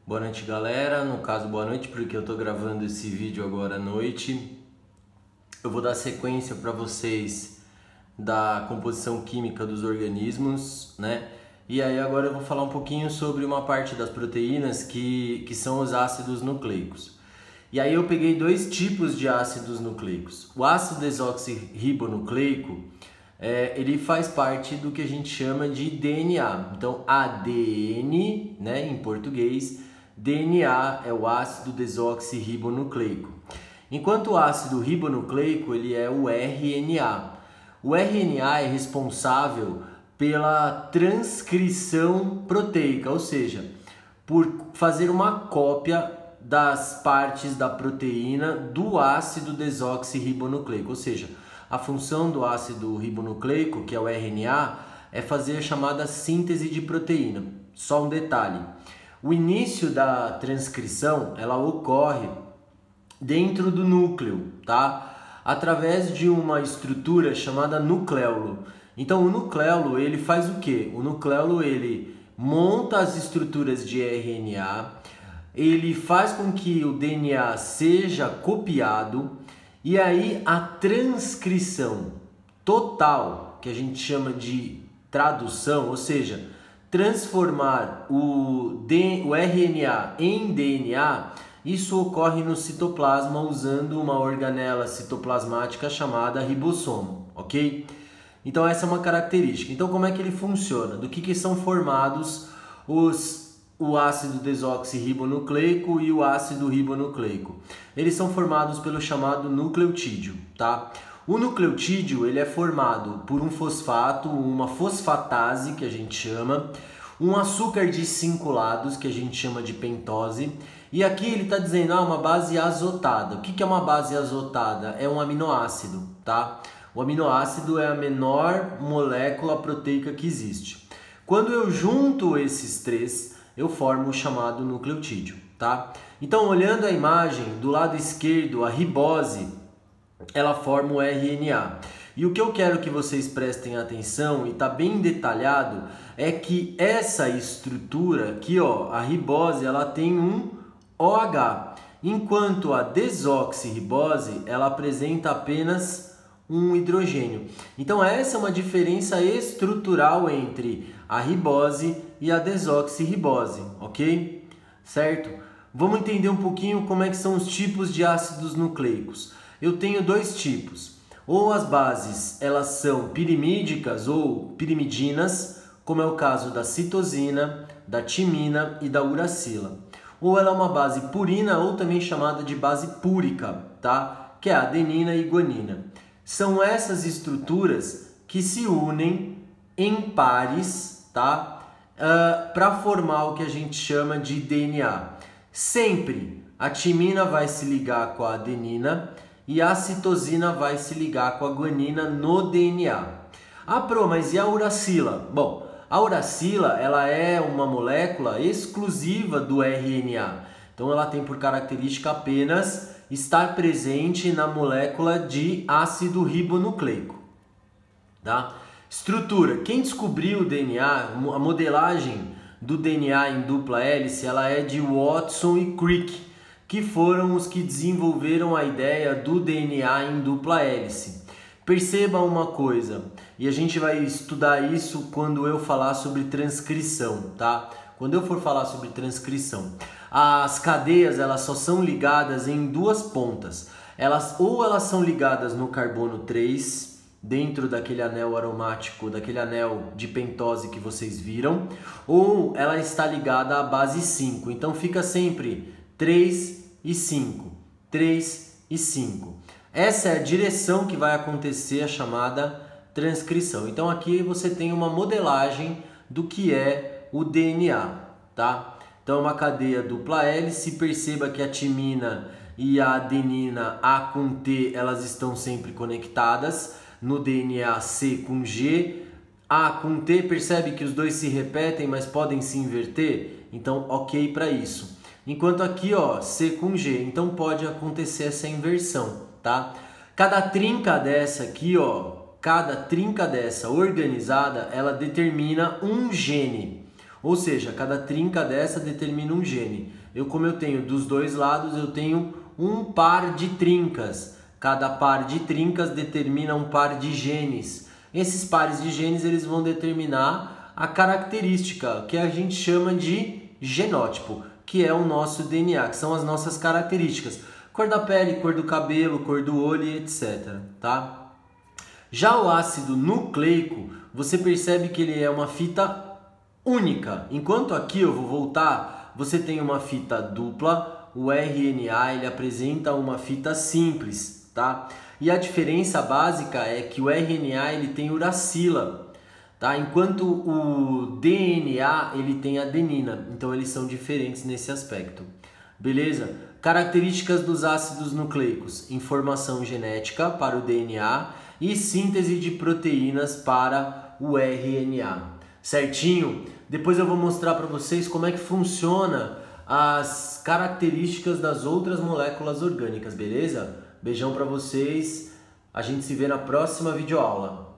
Boa noite, galera. No caso, boa noite, porque eu tô gravando esse vídeo agora à noite. Eu vou dar sequência para vocês da composição química dos organismos, né? E aí agora eu vou falar um pouquinho sobre uma parte das proteínas que são os ácidos nucleicos. E aí eu peguei dois tipos de ácidos nucleicos. O ácido desoxirribonucleico, ele faz parte do que a gente chama de DNA. Então, ADN, né, em português, DNA é o ácido desoxirribonucleico. Enquanto o ácido ribonucleico, ele é o RNA. O RNA é responsável pela transcrição proteica, ou seja, por fazer uma cópia das partes da proteína do ácido desoxirribonucleico, ou seja, a função do ácido ribonucleico, que é o RNA, é fazer a chamada síntese de proteína. Só um detalhe, o início da transcrição, ela ocorre dentro do núcleo, tá? Através de uma estrutura chamada nucleolo. Então o nucleolo, ele faz o quê? O nucleolo, ele monta as estruturas de RNA, ele faz com que o DNA seja copiado e aí a transcrição total, que a gente chama de tradução, ou seja, transformar o RNA em DNA, isso ocorre no citoplasma usando uma organela citoplasmática chamada ribossomo, ok? Então essa é uma característica. Então como é que ele funciona? Do que são formados o ácido desoxirribonucleico e o ácido ribonucleico? Eles são formados pelo chamado nucleotídeo, tá? O nucleotídeo, ele é formado por um fosfato, uma fosfatase, que a gente chama, um açúcar de 5 lados, que a gente chama de pentose, e aqui ele está dizendo uma base azotada. O que é uma base azotada? É um aminoácido, tá? O aminoácido é a menor molécula proteica que existe. Quando eu junto esses três, eu formo o chamado nucleotídeo, tá? Então, olhando a imagem, do lado esquerdo, a ribose, ela forma o RNA. E o que eu quero que vocês prestem atenção, e está bem detalhado, é que essa estrutura aqui, ó, a ribose, ela tem um OH, enquanto a desoxirribose, ela apresenta apenas um hidrogênio. Então essa é uma diferença estrutural entre a ribose e a desoxirribose, ok? Certo? Vamos entender um pouquinho como é que são os tipos de ácidos nucleicos. Eu tenho dois tipos. Ou as bases, elas são pirimídicas ou pirimidinas, como é o caso da citosina, da timina e da uracila. Ou ela é uma base purina ou também chamada de base púrica, tá? Que é a adenina e guanina. São essas estruturas que se unem em pares, tá? Para formar o que a gente chama de DNA. Sempre a timina vai se ligar com a adenina e a citosina vai se ligar com a guanina no DNA. Ah, mas e a uracila? Bom, a uracila, ela é uma molécula exclusiva do RNA. Então ela tem por característica apenas estar presente na molécula de ácido ribonucleico, tá? Estrutura. Quem descobriu o DNA, a modelagem do DNA em dupla hélice, ela é de Watson e Crick, que foram os que desenvolveram a ideia do DNA em dupla hélice. Perceba uma coisa, e a gente vai estudar isso quando eu falar sobre transcrição, tá? Quando eu for falar sobre transcrição, as cadeias, elas só são ligadas em duas pontas. Elas são ligadas no carbono 3, dentro daquele anel aromático, daquele anel de pentose que vocês viram, ou ela está ligada à base 5. Então fica sempre 3 e 5, 3 e 5. Essa é a direção que vai acontecer a chamada transcrição. Então aqui você tem uma modelagem do que é o DNA, tá? Então uma cadeia dupla hélice, perceba que a timina e a adenina A com T, elas estão sempre conectadas, no DNA C com G, A com T, percebe que os dois se repetem, mas podem se inverter? Então ok para isso. Enquanto aqui, ó, C com G, então pode acontecer essa inversão, tá? Cada trinca dessa aqui, ó, cada trinca dessa organizada, ela determina um gene. Ou seja, cada trinca dessa determina um gene. Como eu tenho dos dois lados, eu tenho um par de trincas. Cada par de trincas determina um par de genes. Esses pares de genes eles vão determinar a característica que a gente chama de genótipo, que é o nosso DNA, que são as nossas características. Cor da pele, cor do cabelo, cor do olho, etc. Tá? Já o ácido nucleico, você percebe que ele é uma fita única. Enquanto aqui eu vou voltar, você tem uma fita dupla, o RNA ele apresenta uma fita simples, tá? E a diferença básica é que o RNA ele tem uracila, tá? Enquanto o DNA ele tem adenina, então eles são diferentes nesse aspecto. Beleza? Características dos ácidos nucleicos: informação genética para o DNA e síntese de proteínas para o RNA. Certinho? Depois eu vou mostrar para vocês como é que funciona as características das outras moléculas orgânicas, beleza? Beijão para vocês, a gente se vê na próxima videoaula.